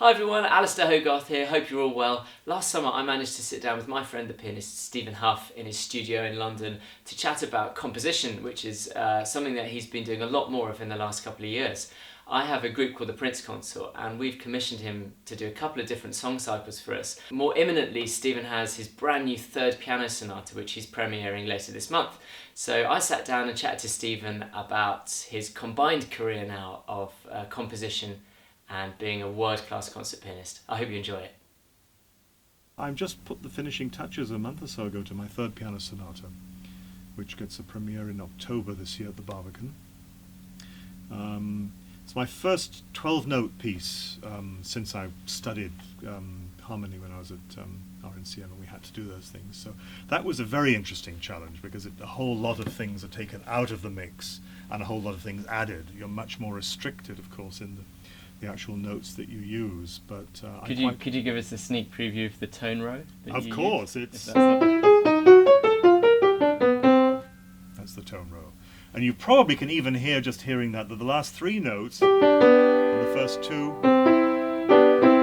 Hi everyone, Alisdair Hogarth here, hope you're all well. Last summer I managed to sit down with my friend the pianist Stephen Hough in his studio in London to chat about composition, which is something that he's been doing a lot more of in the last couple of years. I have a group called the Prince Consort and we've commissioned him to do a couple of different song cycles for us. More imminently, Stephen has his brand new third piano sonata which he's premiering later this month. So I sat down and chatted to Stephen about his combined career now of composition and being a world-class concert pianist. I hope you enjoy it. I've just put the finishing touches a month or so ago to my third piano sonata, which gets a premiere in October this year at the Barbican. It's my first 12-note piece since I studied harmony when I was at RNCM, and we had to do those things. So that was a very interesting challenge because a whole lot of things are taken out of the mix and a whole lot of things added. You're much more restricted, of course, in the actual notes that you use, but could you give us a sneak preview of the tone row? Of course, that's the tone row, and you probably can even hear just hearing that the last three notes and the first two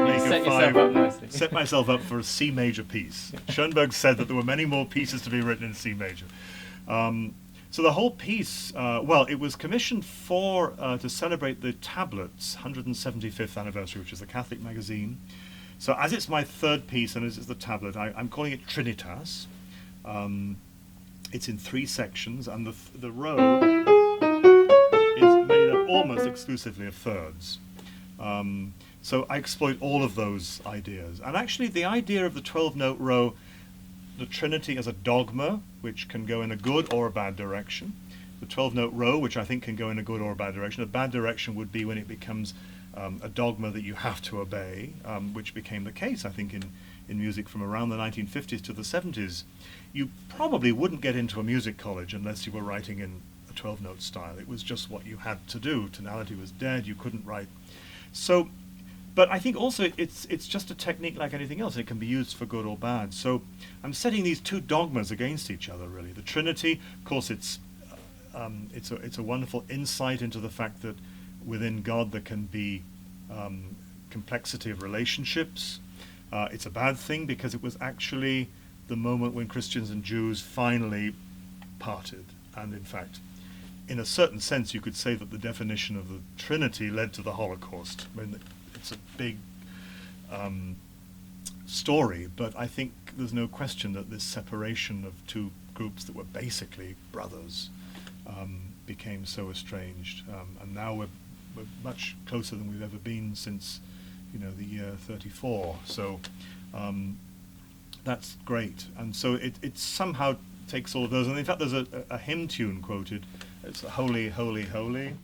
make set a yourself up nicely. Set myself up for a C major piece. Schoenberg said that there were many more pieces to be written in C major. So the whole piece, it was commissioned to celebrate the Tablet's 175th anniversary, which is the Catholic magazine. So as it's my third piece and as it's the Tablet, I'm calling it Trinitas. It's in three sections, and the row is made up almost exclusively of thirds. So I exploit all of those ideas. And actually the idea of the 12-note row, the Trinity as a dogma, which can go in a good or a bad direction. The 12-note row, which I think can go in a good or a bad direction. A bad direction would be when it becomes a dogma that you have to obey, which became the case, I think, in music from around the 1950s to the 70s. You probably wouldn't get into a music college unless you were writing in a 12-note style. It was just what you had to do. Tonality was dead. You couldn't write. So, but I think also it's just a technique like anything else. It can be used for good or bad. So I'm setting these two dogmas against each other, really. The Trinity, of course, it's a wonderful insight into the fact that within God there can be complexity of relationships. It's a bad thing because it was actually the moment when Christians and Jews finally parted. And in fact, in a certain sense, you could say that the definition of the Trinity led to the Holocaust. I mean, it's a big story, but I think there's no question that this separation of two groups that were basically brothers became so estranged, and now we're much closer than we've ever been since, the year 34. So that's great, and so it somehow takes all of those. And in fact, there's a hymn tune quoted. It's "Holy, Holy, Holy."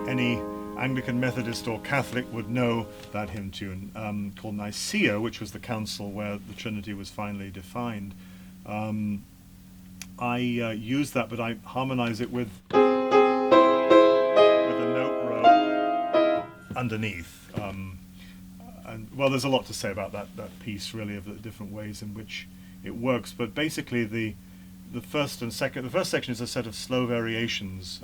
Any Anglican, Methodist or Catholic would know that hymn tune, called Nicaea, which was the council where the Trinity was finally defined. I use that, but I harmonize it with a note row underneath. And there's a lot to say about that piece, really, of the different ways in which it works. But basically, the first section is a set of slow variations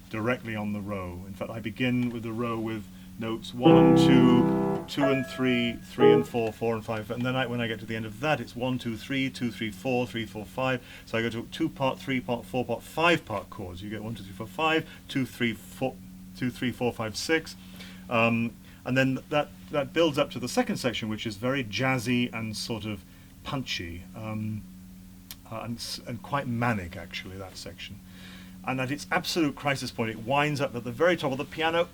directly on the row. In fact, I begin with the row with notes 1 and 2, 2 and 3, 3 and 4, 4 and 5, and then when I get to the end of that, it's 1, 2, 3, 2, 3, 4, 3, 4, 5. So I go to 2 part, 3 part, 4 part, 5 part chords. You get 1, 2, 3, 4, 5, 2, 3, 4, 2, 3, 4, 5, 6. And then that builds up to the second section, which is very jazzy and sort of punchy, and quite manic, actually, that section. And at its absolute crisis point, it winds up at the very top of the piano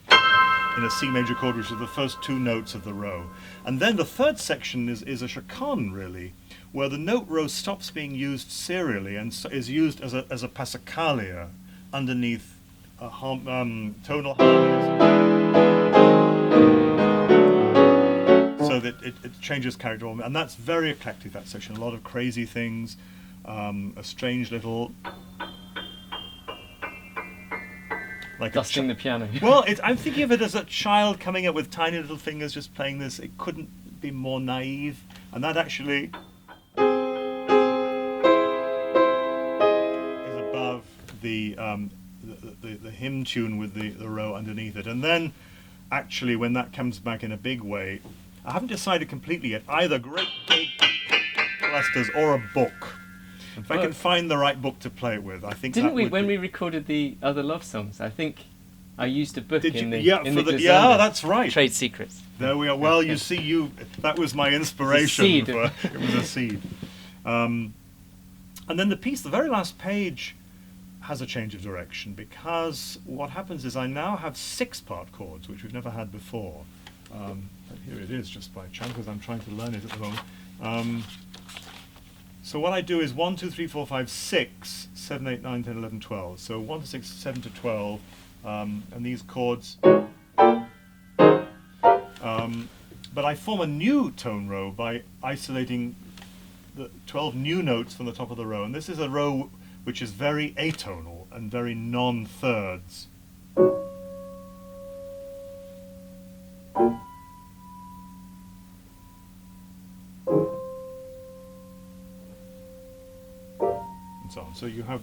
in a C major chord, which are the first two notes of the row. And then the third section is a chaconne, really, where the note row stops being used serially and is used as a passacalia underneath tonal harmonies. So that it changes character, and that's very eclectic, that section. A lot of crazy things, a strange little... like dusting the piano. Well, I'm thinking of it as a child coming up with tiny little fingers just playing this. It couldn't be more naive, and that actually is above the the hymn tune with the row underneath it. And then, actually, when that comes back in a big way, I haven't decided completely yet, either great big clusters or a book. If I can find the right book to play it with, I think Didn't that we, would when be... we recorded the other love songs, I think I used a book Did in you? the Yeah, in for the the, Griselda. yeah, that's right. Trade Secrets. There we are. Well, you see, that was my inspiration. seed. For, it was a seed. And then the very last page has a change of direction, because what happens is I now have 6-part chords, which we've never had before. But here it is, just by chance, because I'm trying to learn it at the moment. So what I do is 1, 2, 3, 4, 5, 6, 7, 8, 9, 10, 11, 12. So 1 to 6, 7 to 12, and these chords. But I form a new tone row by isolating the 12 new notes from the top of the row. And this is a row which is very atonal and very non-thirds. And so on. So you have,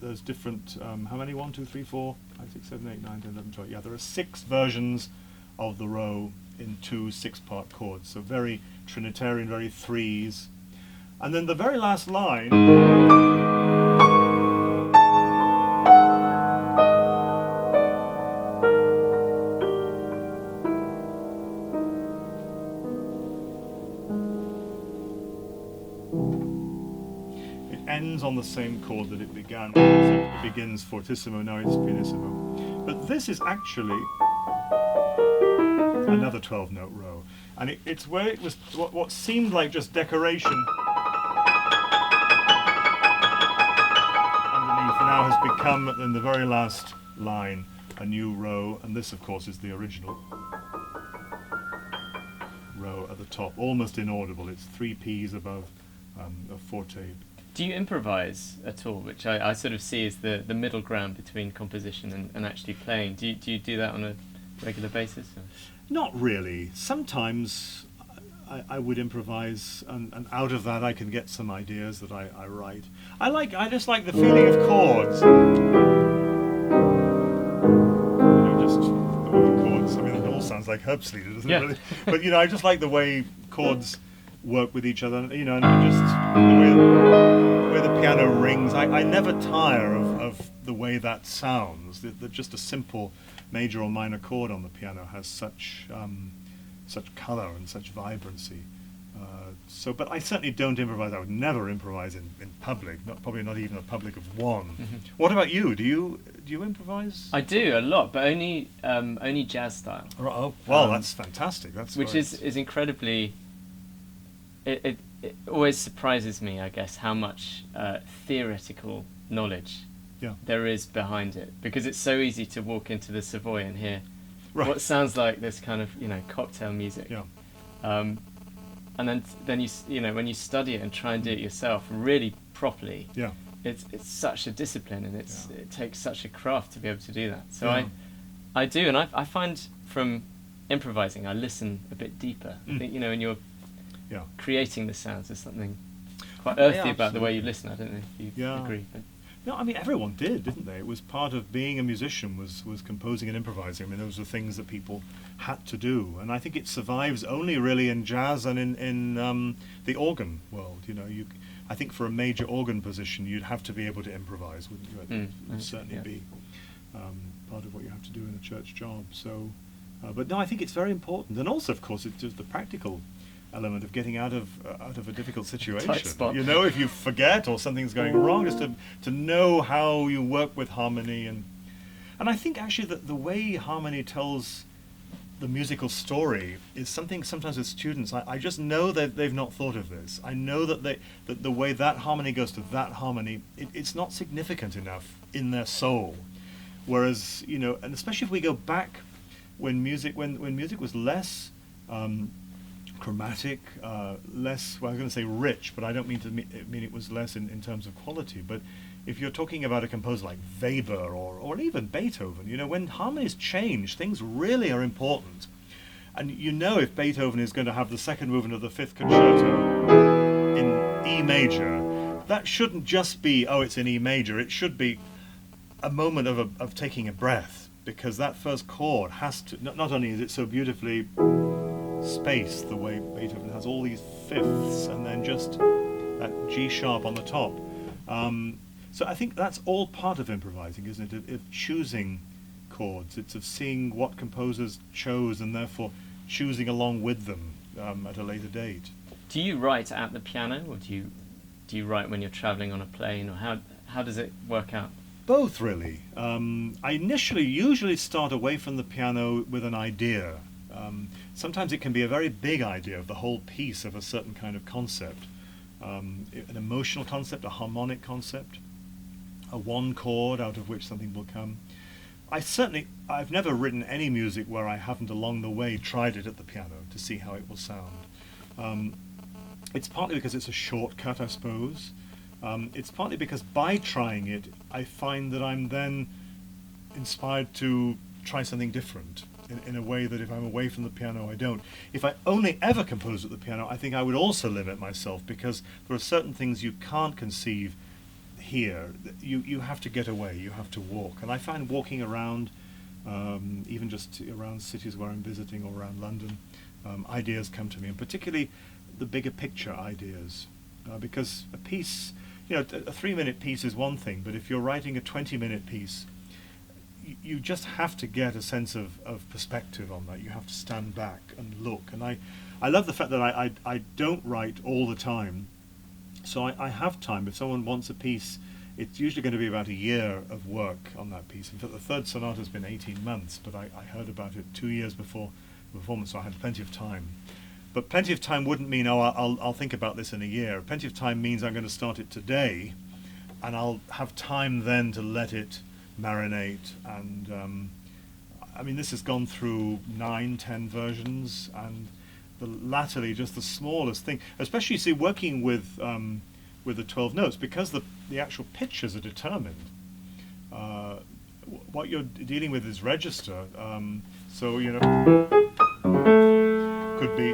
there's different, how many? 1, 2, 3, 4, 5, 6, 7, 8, 9, 10, 11, 12. Yeah, there are 6 versions of the row in 2 6-part chords. So very Trinitarian, very threes. And then the very last line, it ends on the same chord that it began. So it begins fortissimo, now it's pianissimo. But this is actually another 12-note row. And it's where it was, what seemed like just decoration underneath now has become, in the very last line, a new row. And this, of course, is the original row at the top, almost inaudible. It's 3 Ps above a forte. Do you improvise at all, which I sort of see as the middle ground between composition and actually playing? Do you do that on a regular basis? Or? Not really. Sometimes I would improvise, and out of that I can get some ideas that I write. I just like the feeling of chords. Just the way chords. I mean, it all sounds like herb sleater, doesn't it? Really? But I just like the way chords work with each other. And just the way the piano rings. I never tire of the way that sounds. Just a simple major or minor chord on the piano has such colour and such vibrancy. But I certainly don't improvise. I would never improvise in public. Probably not even a public of one. Mm-hmm. What about you? Do you improvise? I do a lot, but only jazz style. Oh, well, that's fantastic. Which is incredibly. It always surprises me, I guess, how much theoretical knowledge there is behind it, because it's so easy to walk into the Savoy and hear what sounds like this kind of cocktail music. Yeah. And then you when you study it and try and do it yourself really properly. Yeah. It's such a discipline, and it takes such a craft to be able to do that. So I do, and I find from improvising I listen a bit deeper. I think when you're creating the sounds, there's something quite earthy about the way you listen. I don't know if you agree. But. No, I mean, everyone didn't they? It was part of being a musician, was composing and improvising. I mean, those were things that people had to do. And I think it survives only really in jazz and in the organ world. I think for a major organ position, you'd have to be able to improvise, wouldn't you? It would certainly be part of what you have to do in a church job. So, but no, I think it's very important. And also, of course, it's just the practical element of getting out of a difficult situation. Tight spot. If you forget or something's going wrong, just to know how you work with harmony, and I think actually that the way harmony tells the musical story is something sometimes with students. I just know that they've not thought of this. I know that the way that harmony goes to that harmony, it's not significant enough in their soul. Whereas and especially if we go back when music was less chromatic, less, well, I was going to say rich, but I don't mean it was less in terms of quality. But if you're talking about a composer like Weber or even Beethoven, when harmonies change, things really are important. And if Beethoven is going to have the second movement of the Fifth Concerto in E major, that shouldn't just be, it's in E major. It should be a moment of taking a breath, because that first chord has to, not only is it so beautifully spaced, the way Beethoven has all these fifths and then just that G sharp on the top. So I think that's all part of improvising, isn't it? Of choosing chords. It's of seeing what composers chose and therefore choosing along with them at a later date. Do you write at the piano, or do you write when you're traveling on a plane, or how does it work out? Both, really. I usually start away from the piano with an idea. Sometimes it can be a very big idea of the whole piece, of a certain kind of concept, an emotional concept, a harmonic concept, a one chord out of which something will come. I've never written any music where I haven't along the way tried it at the piano to see how it will sound. It's partly because it's a shortcut, I suppose. It's partly because by trying it, I find that I'm then inspired to try something different in a way that if I'm away from the piano, I don't. If I only ever composed at the piano, I think I would also limit myself, because there are certain things you can't conceive here. You have to get away, you have to walk. And I find walking around, even just around cities where I'm visiting or around London, ideas come to me, and particularly the bigger picture ideas. Because a piece, a 3-minute piece is one thing, but if you're writing a 20-minute piece, you just have to get a sense of perspective on that. You have to stand back and look. And I love the fact that I don't write all the time. So I have time. If someone wants a piece, it's usually going to be about a year of work on that piece. In fact, the third sonata has been 18 months, but I heard about it 2 years before the performance, so I had plenty of time. But plenty of time wouldn't mean, I'll think about this in a year. Plenty of time means I'm going to start it today, and I'll have time then to let it marinate. And this has gone through 9-10 versions, and latterly just the smallest thing, especially, see, working with the 12 notes, because the actual pitches are determined. What you're dealing with is register. So could be,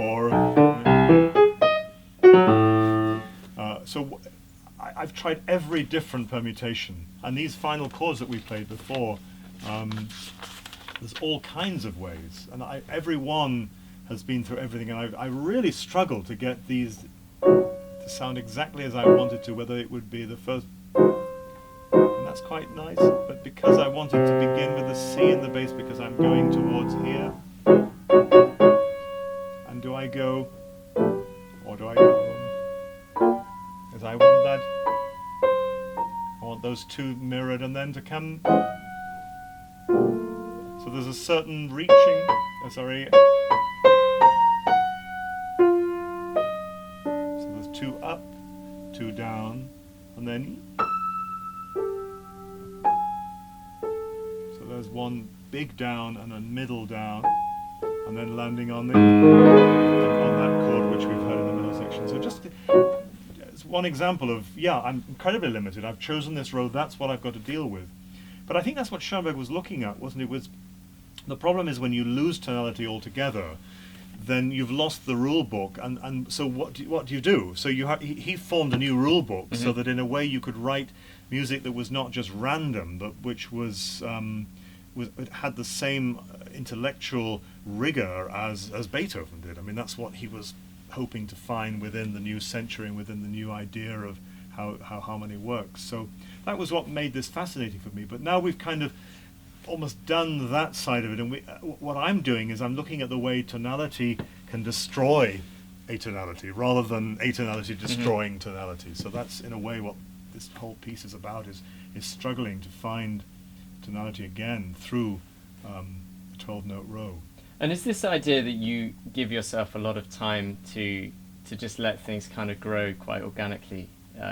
or so I've tried every different permutation, and these final chords that we played before, there's all kinds of ways, and every one has been through everything, and I really struggled to get these to sound exactly as I wanted to, whether it would be the first, and that's quite nice, but because I wanted to begin with the C in the bass, because I'm going towards here, and do I go, or do I go, as I want that, I want those two mirrored and then to come, so there's a certain reaching, so there's 2 up, 2 down, and then, so there's 1 big down and a middle down, and then landing on that chord which we've heard in the middle section. So just it's one example of, I'm incredibly limited. I've chosen this road, that's what I've got to deal with. But I think that's what Schoenberg was looking at, wasn't it? The problem is when you lose tonality altogether, then you've lost the rule book, and so what do you do? So he formed a new rule book, so that in a way you could write music that was not just random, but which was it had the same intellectual rigor as Beethoven did. I mean, that's what he was hoping to find within the new century and within the new idea of how harmony works. So that was what made this fascinating for me. But now we've kind of almost done that side of it, and what I'm doing is I'm looking at the way tonality can destroy atonality rather than atonality destroying tonality. So that's in a way what this whole piece is about, is struggling to find tonality again through a 12-note row. And is this idea that you give yourself a lot of time to just let things kind of grow quite organically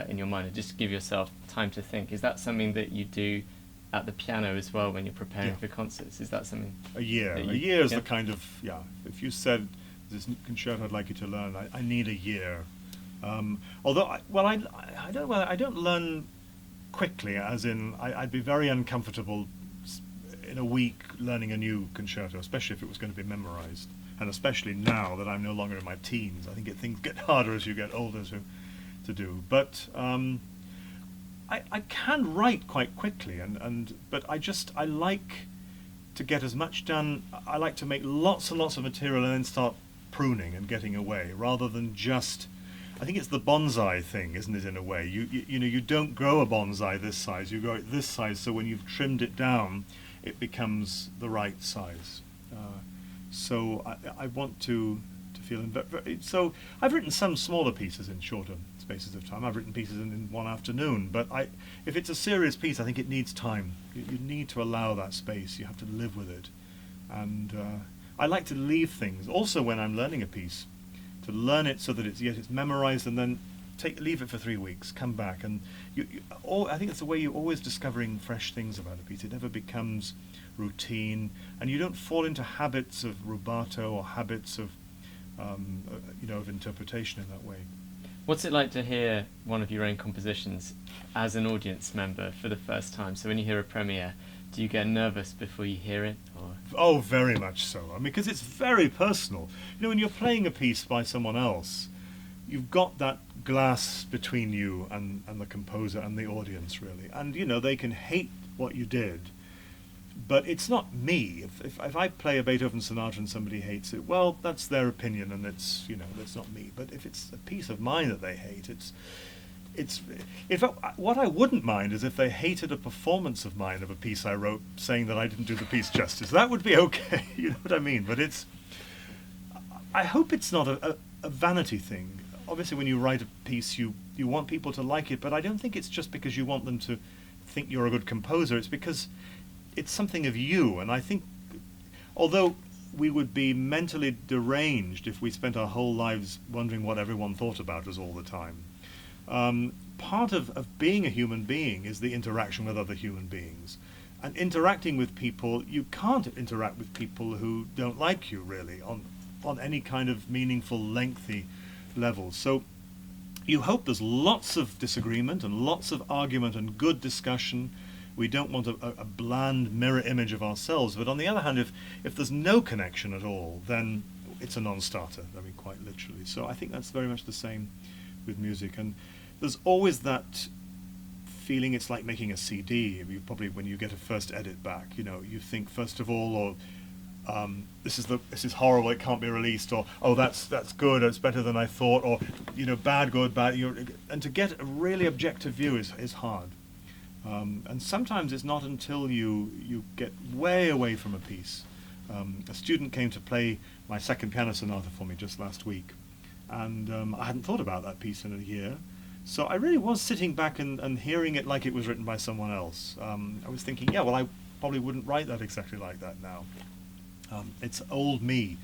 in your mind, and just give yourself time to think, is that something that you do at the piano as well when you're preparing for concerts? Is that something? A year is the kind of, if you said this concerto I'd like you to learn, I need a year. Although I don't learn quickly, as in I'd be very uncomfortable in a week learning a new concerto, especially if it was going to be memorized, and especially now that I'm no longer in my teens. I think things get harder as you get older to do. But I can write quite quickly, but I like to get as much done. I like to make lots and lots of material and then start pruning and getting away, rather than just. I think it's the bonsai thing, isn't it? In a way, you don't grow a bonsai this size. You grow it this size, so when you've trimmed it down, it becomes the right size. So I want to feel. So I've written some smaller pieces in shorter spaces of time. I've written pieces in one afternoon, but if it's a serious piece, I think it needs time. You need to allow that space. You have to live with it, and I like to leave things. Also, when I'm learning a piece, to learn it so that it's memorized, and then leave it for 3 weeks, come back, and I think it's the way you're always discovering fresh things about a piece. It never becomes routine, and you don't fall into habits of rubato or habits of of interpretation in that way. What's it like to hear one of your own compositions as an audience member for the first time? So when you hear a premiere, do you get nervous before you hear it? Or? Oh, very much so. I mean, because it's very personal. When you're playing a piece by someone else, you've got that glass between you and the composer and the audience, really. And, they can hate what you did, but it's not me. If I play a Beethoven sonata and somebody hates it, well, that's their opinion, and that's not me. But if it's a piece of mine that they hate, what I wouldn't mind is if they hated a performance of mine of a piece I wrote, saying that I didn't do the piece justice. That would be okay, you know what I mean? But I hope it's not a vanity thing. Obviously, when you write a piece, you want people to like it, but I don't think it's just because you want them to think you're a good composer. It's because it's something of you, and I think, although we would be mentally deranged if we spent our whole lives wondering what everyone thought about us all the time. Part of being a human being is the interaction with other human beings. And interacting with people, you can't interact with people who don't like you, really, on any kind of meaningful, lengthy level. So you hope there's lots of disagreement and lots of argument and good discussion. We don't want a bland mirror image of ourselves. But on the other hand, if there's no connection at all, then it's a non-starter, I mean, quite literally. So I think that's very much the same with music. And there's always that feeling. It's like making a CD. Probably when you get a first edit back, you think first of all, or this is horrible, it can't be released, or that's good, it's better than I thought, or bad, good, bad. And to get a really objective view is hard. And sometimes it's not until you get way away from a piece. A student came to play my second piano sonata for me just last week, and I hadn't thought about that piece in a year. So I really was sitting back and hearing it like it was written by someone else. I was thinking, I probably wouldn't write that exactly like that now. It's old me,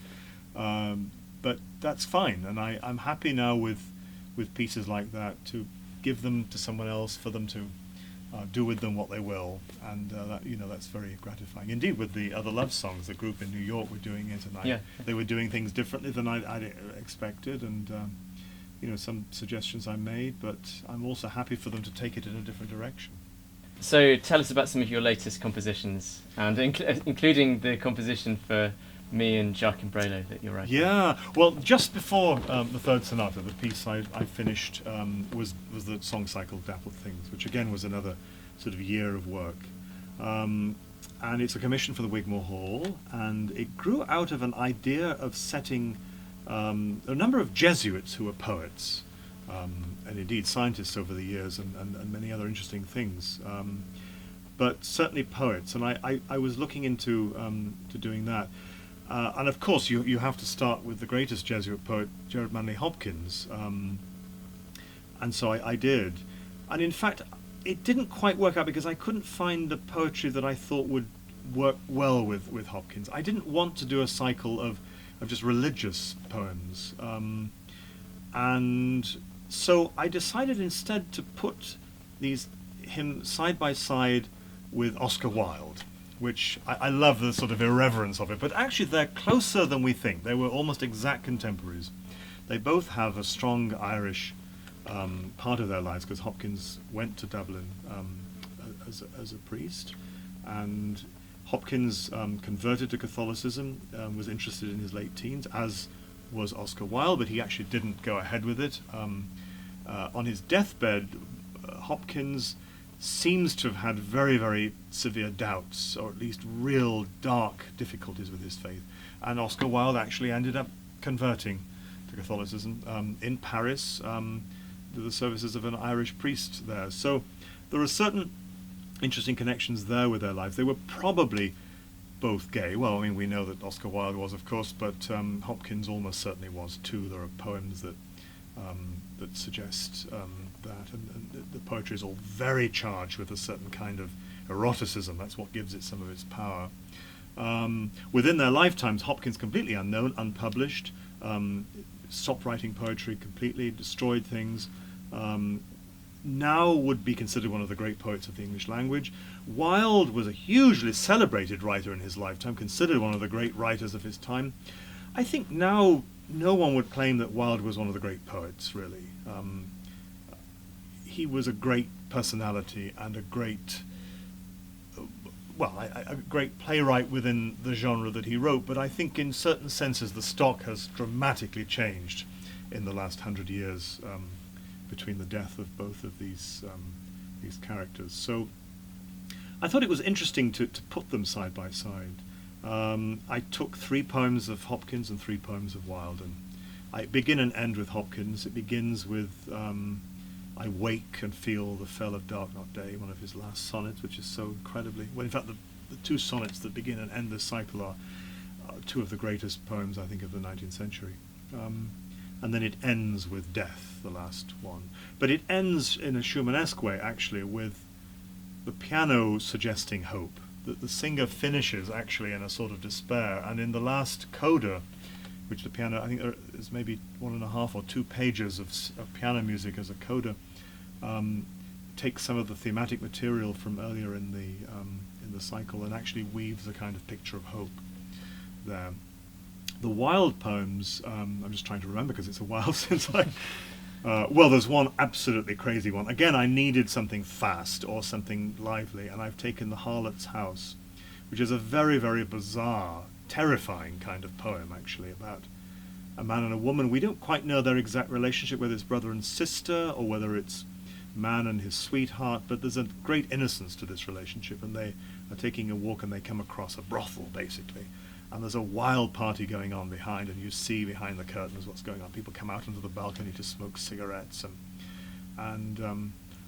but that's fine, and I'm happy now with pieces like that, to give them to someone else, for them to do with them what they will, and that's very gratifying. Indeed, with the other love songs, the group in New York were doing it, and they were doing things differently than I'd expected, and some suggestions I made, but I'm also happy for them to take it in a different direction. So tell us about some of your latest compositions, and including the composition for me and Jacques Imbrelo that you're writing. Yeah, well, just before the third sonata, the piece I finished was the song cycle Dappled Things, which again was another sort of year of work. And it's a commission for the Wigmore Hall, and it grew out of an idea of setting a number of Jesuits who were poets, and indeed scientists over the years, and many other interesting things, but certainly poets. And I was looking into to doing that. And of course, you have to start with the greatest Jesuit poet, Gerard Manley Hopkins, and so I did. And in fact, it didn't quite work out because I couldn't find the poetry that I thought would work well with Hopkins. I didn't want to do a cycle of just religious poems, and so I decided instead to put him side by side with Oscar Wilde, which I love the sort of irreverence of it, but actually they're closer than we think. They were almost exact contemporaries. They both have a strong Irish part of their lives, because Hopkins went to Dublin as a priest, and Hopkins converted to Catholicism, was interested in his late teens, as was Oscar Wilde, but he actually didn't go ahead with it. On his deathbed, Hopkins seems to have had very, very severe doubts, or at least real dark difficulties with his faith. And Oscar Wilde actually ended up converting to Catholicism in Paris, to the services of an Irish priest there. So there are certain interesting connections there with their lives. They were probably both gay. Well, I mean, we know that Oscar Wilde was, of course, but Hopkins almost certainly was too. There are poems that suggest that, and the poetry is all very charged with a certain kind of eroticism. That's what gives it some of its power. Within their lifetimes, Hopkins completely unknown, unpublished, stopped writing poetry completely, destroyed things. Now would be considered one of the great poets of the English language. Wilde was a hugely celebrated writer in his lifetime, considered one of the great writers of his time. I think now no one would claim that Wilde was one of the great poets, really. He was a great personality and a great, a great playwright within the genre that he wrote, but I think in certain senses the stock has dramatically changed in the last 100 years between the death of both of these characters. So I thought it was interesting to put them side by side. I took 3 poems of Hopkins and 3 poems of Wilde, and I begin and end with Hopkins. It begins with I wake and feel the fell of dark not day, one of his last sonnets, which is so incredibly... Well, in fact, the 2 sonnets that begin and end this cycle are 2 of the greatest poems, I think, of the 19th century. And then it ends with Death, the last one. But it ends in a Schumannesque way, actually, with the piano suggesting hope. That the singer finishes, actually, in a sort of despair. And in the last coda, which the piano, I think there is maybe 1.5 or 2 pages of piano music as a coda, takes some of the thematic material from earlier in the cycle and actually weaves a kind of picture of hope there. The Wilde poems, I'm just trying to remember because it's a while since well, there's one absolutely crazy one. Again, I needed something fast or something lively, and I've taken The Harlot's House, which is a very, very bizarre, terrifying kind of poem, actually, about a man and a woman. We don't quite know their exact relationship, whether it's brother and sister or whether it's man and his sweetheart, but there's a great innocence to this relationship, and they are taking a walk and they come across a brothel, basically. And there's a wild party going on behind, and you see behind the curtains what's going on. People come out onto the balcony to smoke cigarettes, and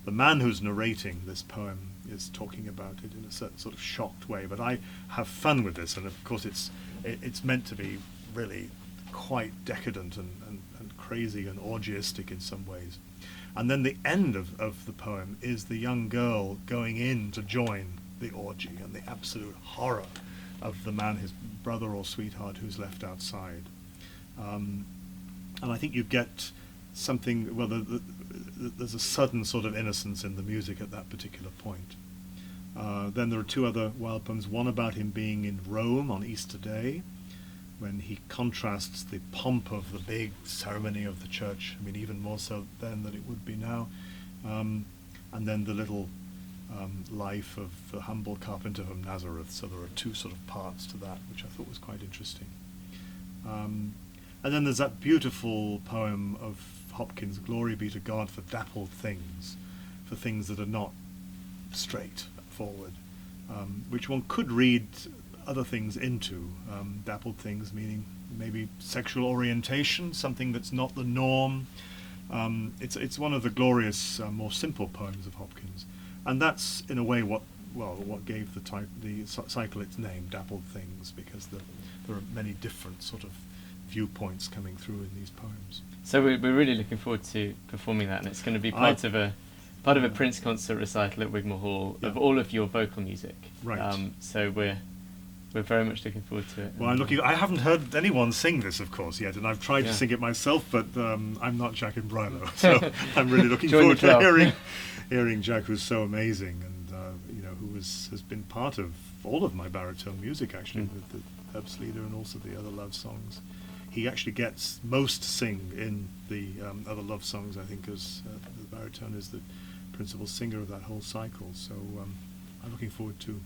the man who's narrating this poem is talking about it in a certain sort of shocked way. But I have fun with this, and of course it's meant to be really quite decadent and crazy and orgiastic in some ways. And then the end of the poem is the young girl going in to join the orgy, and the absolute horror of the man, his brother or sweetheart, who's left outside. And I think you get something, well, there's a sudden sort of innocence in the music at that particular point. Then there are 2 other Wilde poems, one about him being in Rome on Easter Day, when he contrasts the pomp of the big ceremony of the church, I mean, even more so then than it would be now, and then the little life of the humble carpenter from Nazareth. So there are 2 sort of parts to that, which I thought was quite interesting. And then there's that beautiful poem of Hopkins, Glory be to God for dappled things, for things that are not straight forward, which one could read other things into. Dappled things meaning maybe sexual orientation, something that's not the norm. It's one of the glorious, more simple poems of Hopkins. And that's, in a way, what gave the cycle its name, Dappled Things, because there are many different sort of viewpoints coming through in these poems. So we're really looking forward to performing that, and it's going to be part of a Prince concert recital at Wigmore Hall of all of your vocal music. Right. So we're very much looking forward to it. Well, I haven't heard anyone sing this, of course, yet, and I've tried to sing it myself, but I'm not Jack Imbrano, so I'm really looking forward to hearing Jack, who's so amazing, and who has been part of all of my baritone music, actually, with the Herbstlieder and also the other love songs. He actually gets most sing in the other love songs, I think, as the baritone is the principal singer of that whole cycle. So I'm looking forward to